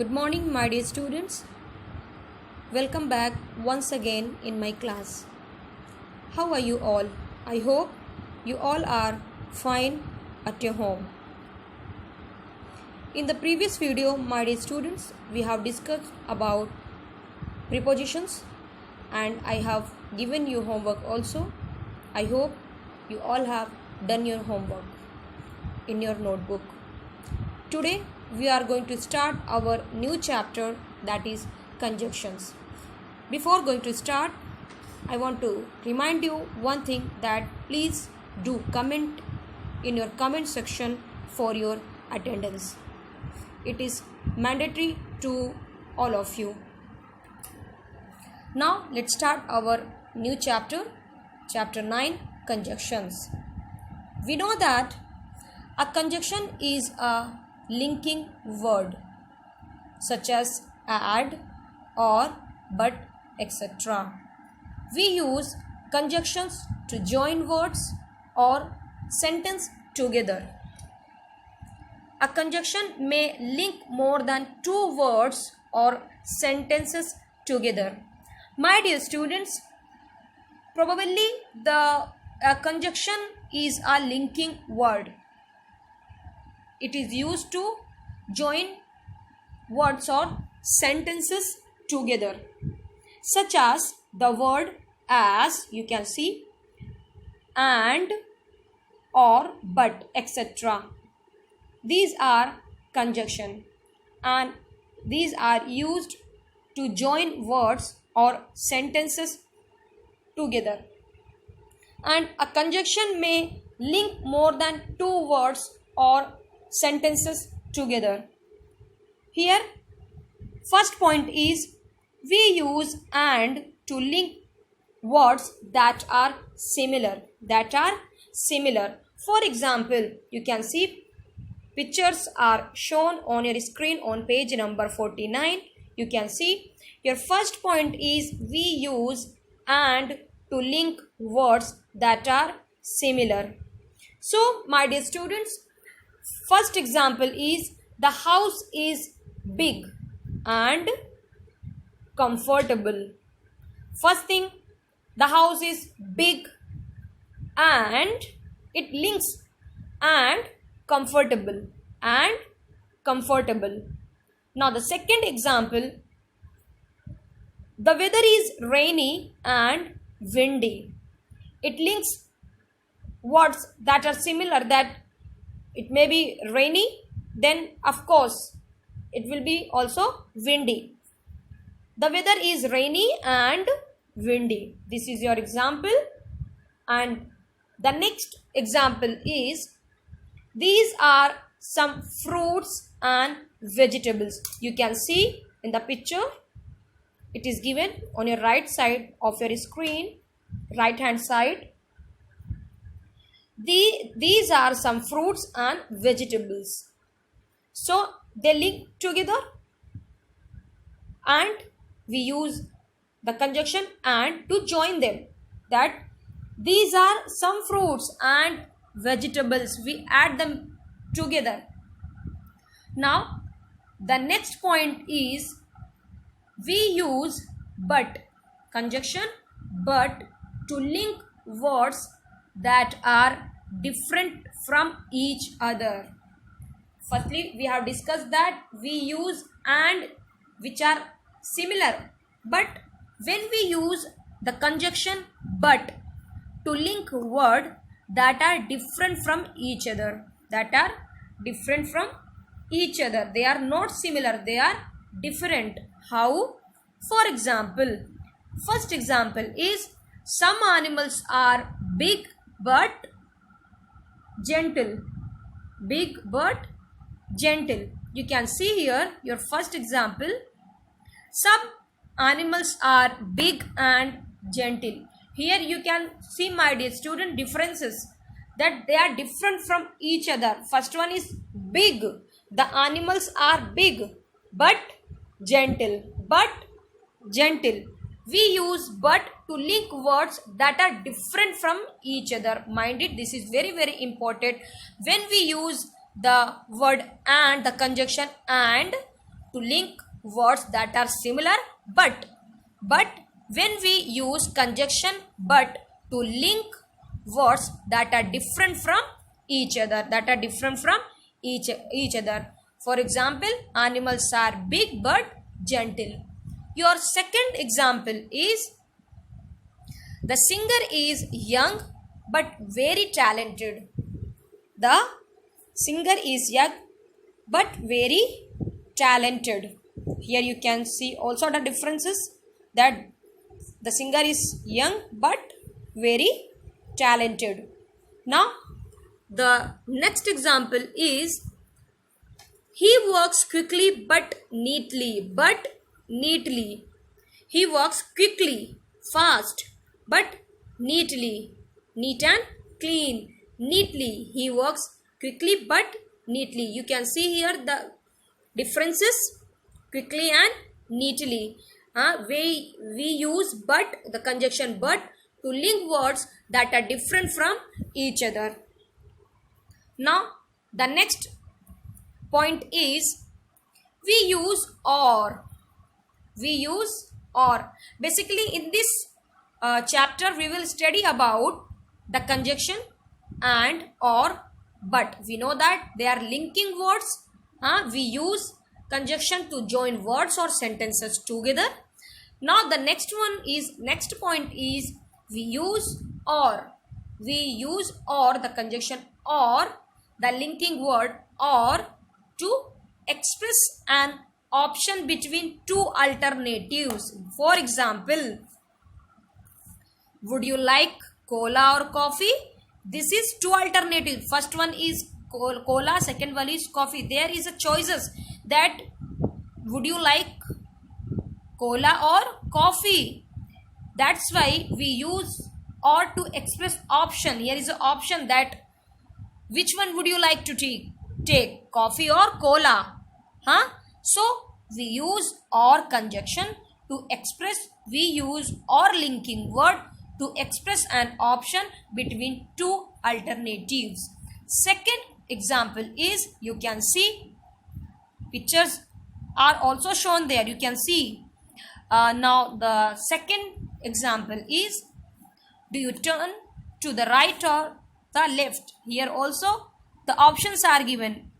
Good morning, my dear students. Welcome back once again in my class. How are you all? I hope you all are fine at your home. In the previous video, my dear students, we have discussed about prepositions and I have given you homework also. I hope you all have done your homework in your notebook. Today we are going to start our new chapter, that is conjunctions. Before going to start, I want to remind you one thing, that please do comment in your comment section for your attendance. It is mandatory to all of you. Now let's start our new chapter, chapter 9, conjunctions. We know that a conjunction is a linking word such as add or but, etc. We use conjunctions to join words or sentence together. A conjunction may link more than two words or sentences together. My dear students, probably the conjunction is a linking word. It is used to join words or sentences together, such as the word as, you can see, and, or, but, etc. These are conjunction and these are used to join words or sentences together. And a conjunction may link more than two words or sentences together. Here, first point is we use and to link words that are similar. For example, you can see pictures are shown on your screen on page number 49. You can see your first point is we use and to link words that are similar. So, my dear students, first example is the house is big and comfortable. First thing, the house is big and it links and comfortable and comfortable. Now the second example, the weather is rainy and windy. It links words that are similar, that it may be rainy, then of course it will be also windy. The weather is rainy and windy. This is your example. And the next example is these are some fruits and vegetables. You can see in the picture, it is given on your right side of your screen, right hand side. These are some fruits and vegetables. So they link together and we use the conjunction and to join them, that these are some fruits and vegetables. We add them together. Now the next point is we use but, conjunction but, to link words that are different from each other. Firstly, we have discussed that we use and which are similar, but when we use the conjunction but to link words that are different from each other, they are not similar, they are different. How? For example, first example is some animals are big but gentle. Big but gentle. You can see here your first example. Some animals are big and gentle. Here you can see, my dear student, differences, that they are different from each other. First one is big. The animals are big but gentle. We use but to link words that are different from each other. Mind it, this is very, very important. When we use the word and, the conjunction and, to link words that are similar but when we use conjunction but to link words that are different from each other, For example, animals are big but gentle. Your second example is the singer is young but very talented. The singer is young but very talented. Here you can see also the differences, that the singer is young but very talented. Now the next example is he works quickly but neatly. He works quickly, fast but neatly. Neat and clean. Neatly. He works quickly but neatly. You can see here the differences, quickly and neatly. We use but, the conjunction but, to link words that are different from each other. Now the next point is we use or. Basically in this chapter we will study about the conjunction and or but. We know that they are linking words. We use conjunction to join words or sentences together. Now the next point is we use or. The conjunction or, the linking word or, to express an option between two alternatives. For example, would you like cola or coffee? This is two alternatives. First one is cola, second one is coffee. There is a choices that would you like cola or coffee. That's why we use or to express option. Here is an option that which one would you like to take, coffee or cola? So we use or conjunction to express, we use or linking word to express an option between two alternatives. Second example is, you can see pictures are also shown there. You can see. Now the second example is, do you turn to the right or the left? Here also the options are given.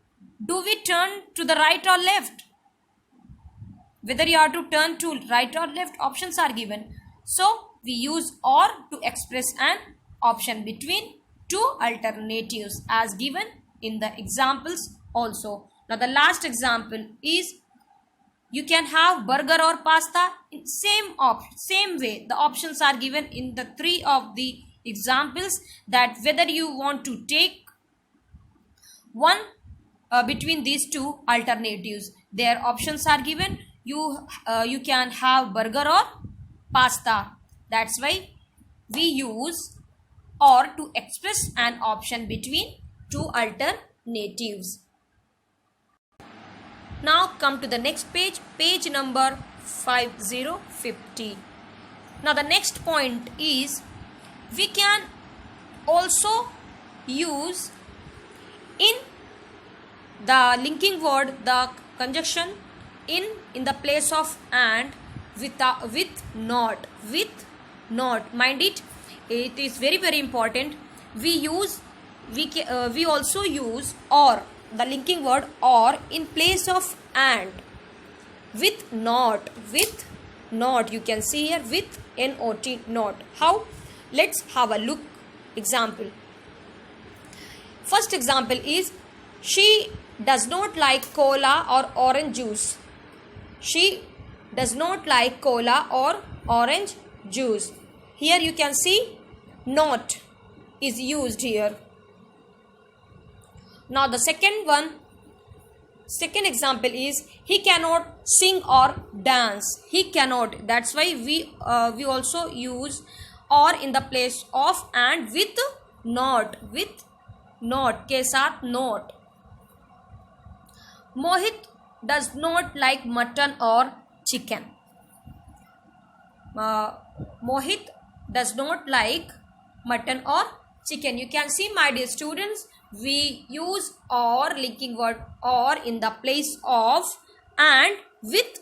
Do we turn to the right or left? Whether you are to turn to right or left, options are given. So we use or to express an option between two alternatives as given in the examples also. Now the last example is, you can have burger or pasta in same way. The options are given in the three of the examples, that whether you want to take one between these two alternatives. Their options are given. You can have burger or pasta. That's why we use or to express an option between two alternatives. Now come to the next page, page number 5050. Now the next point is, we can also use in the linking word the conjunction in the place of and with not. Mind it is very very important. We also use or, the linking word or, in place of and with not. You can see here with not, not. How? Let's have a look. Example. First example is, she does not like cola or orange juice. She does not like cola or orange juice. Here you can see not is used here. Now the second example is, he cannot sing or dance. He cannot. That's why we also use or in the place of and with not. के साथ not. Mohit does not like mutton or chicken. Mohit does not like mutton or chicken. You can see, my dear students, we use or linking word or in the place of and with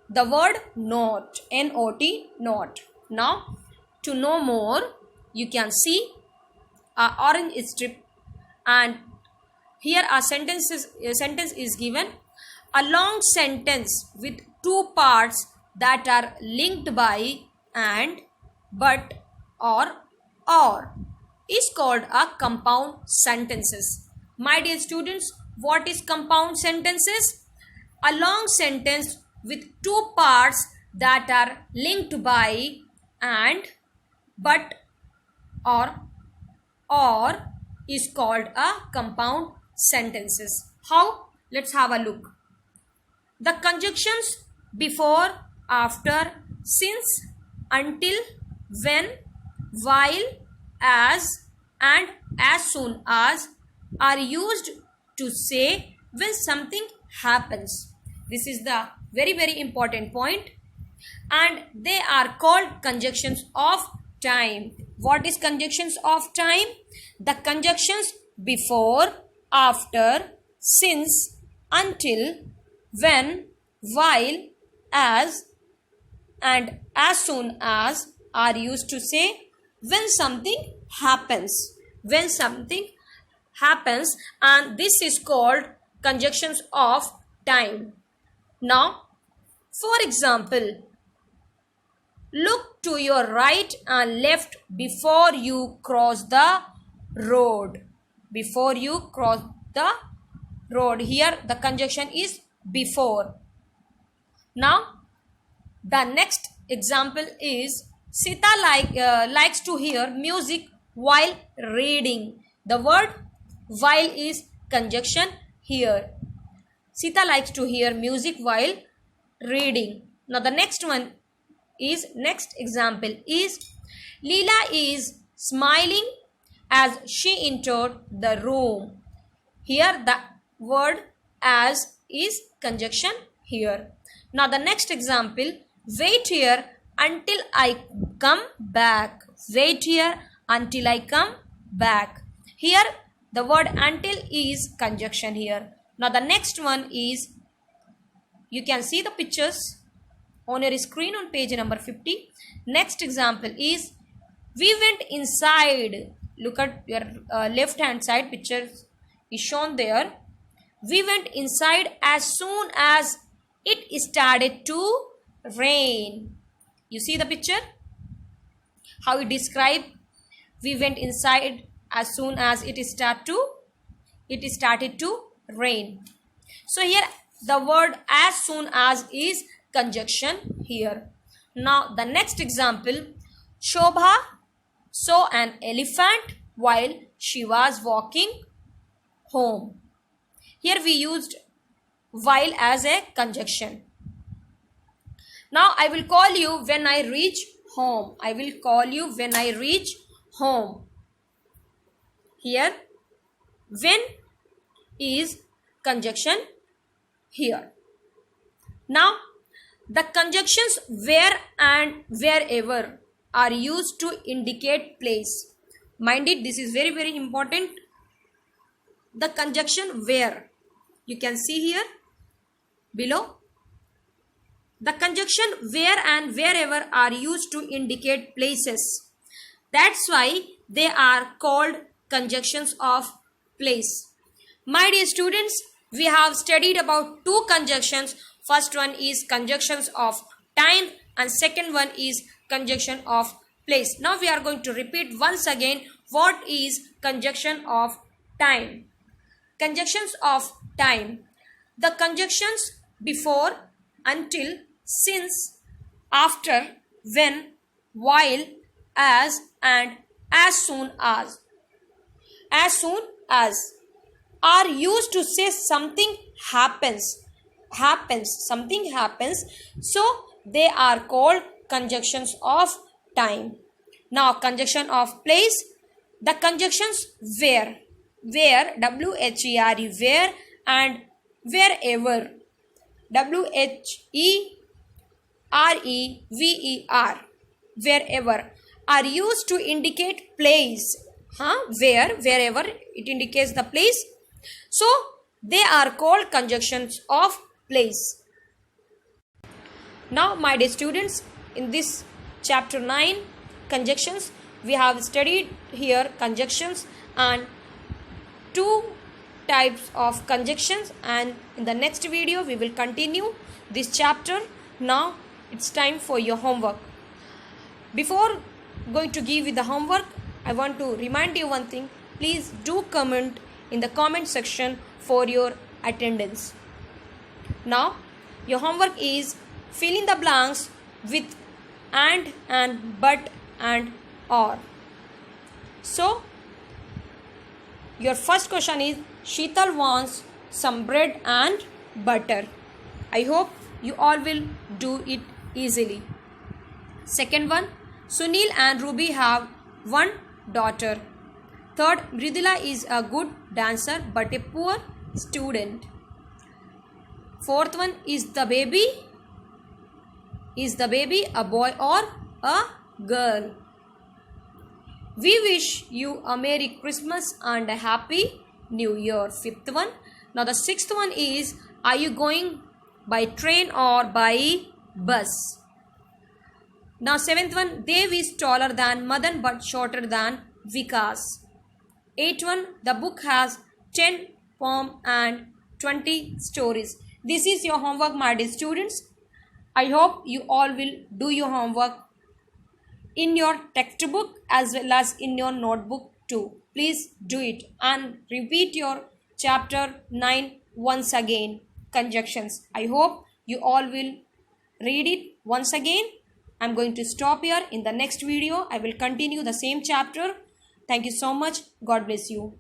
the word not, N-O-T, not. Now, to know more, you can see a orange strip, and here a sentence is given. A long sentence with two parts that are linked by and, but, or is called a compound sentences. My dear students, what is compound sentences? A long sentence with two parts that are linked by and, but, or is called a compound sentences. How? Let's have a look. The conjunctions before, after, since, until, when, while, as, and as soon as are used to say when something happens. This is the very important point, and they are called conjunctions of time. What is conjunctions of time? The conjunctions before, after, since, until, when, while, as, and as soon as are used to say when something happens. When something happens, and this is called conjunctions of time. Now, for example, look to your right and left before you cross the road. Before you cross the road. Here the conjunction is before. Now, the next example is Sita likes to hear music while reading. The word while is conjunction here. Sita likes to hear music while reading. Now the next example is Leela is smiling as she entered the room. Here the word as is conjunction here. Now the next example, wait here until I come back. Wait here until I come back. Here the word until is conjunction here. Now the next one is, you can see the pictures on your screen on page number 50. Next example is, we went inside. Look at your left hand side, picture is shown there. We went inside as soon as it started to rain. You see the picture? How it describe? We went inside as soon as it started to rain. So here the word as soon as is conjunction here. Now the next example, Shobha saw an elephant while she was walking home. Here we used while as a conjunction. Now I will call you when I reach home. I will call you when I reach home. Here when is conjunction here. Now the conjunctions where and wherever are used to indicate place. Mind it, this is very important. The conjunction where, you can see here below. The conjunction where and wherever are used to indicate places. That's why they are called conjunctions of place. My dear students, we have studied about two conjunctions. First one is conjunctions of time and second one is conjunction of place. Now we are going to repeat once again what is conjunction of time. Conjunctions of time. The conjunctions before, until, since, after, when, while, as, and as soon as. As soon as are used to say something happens. Something happens. So they are called conjunctions of time. Now conjunction of place. The conjunctions where, W-H-E-R-E, where, and wherever, W-H-E-R-E-V-E-R, wherever, are used to indicate place. Wherever it indicates the place. So they are called conjunctions of place. Now, my dear students, in this chapter 9 conjunctions, we have studied here conjunctions and two types of conjunctions, and in the next video we will continue this chapter. Now it's time for your homework. Before going to give you the homework, I want to remind you one thing. Please do comment in the comment section for your attendance. Now your homework is fill in the blanks with and but and or. So your first question is Sheetal wants some bread and butter. I hope you all will do it easily. Second one, Sunil and Ruby have one daughter. Third, Mridula is a good dancer but a poor student. Fourth one, is the baby a boy or a girl? We wish you a Merry Christmas and a Happy New Year. Fifth one. Now the sixth one is, are you going by train or by bus? Now seventh one, Dev is taller than Madan but shorter than Vikas. Eighth one, the book has 10 poems and 20 stories. This is your homework, my dear students. I hope you all will do your homework in your textbook as well as in your notebook too. Please do it and repeat your chapter 9 once again, conjunctions. I hope you all will read it once again. I'm going to stop here. In the next video, I will continue the same chapter. Thank you so much. God bless you.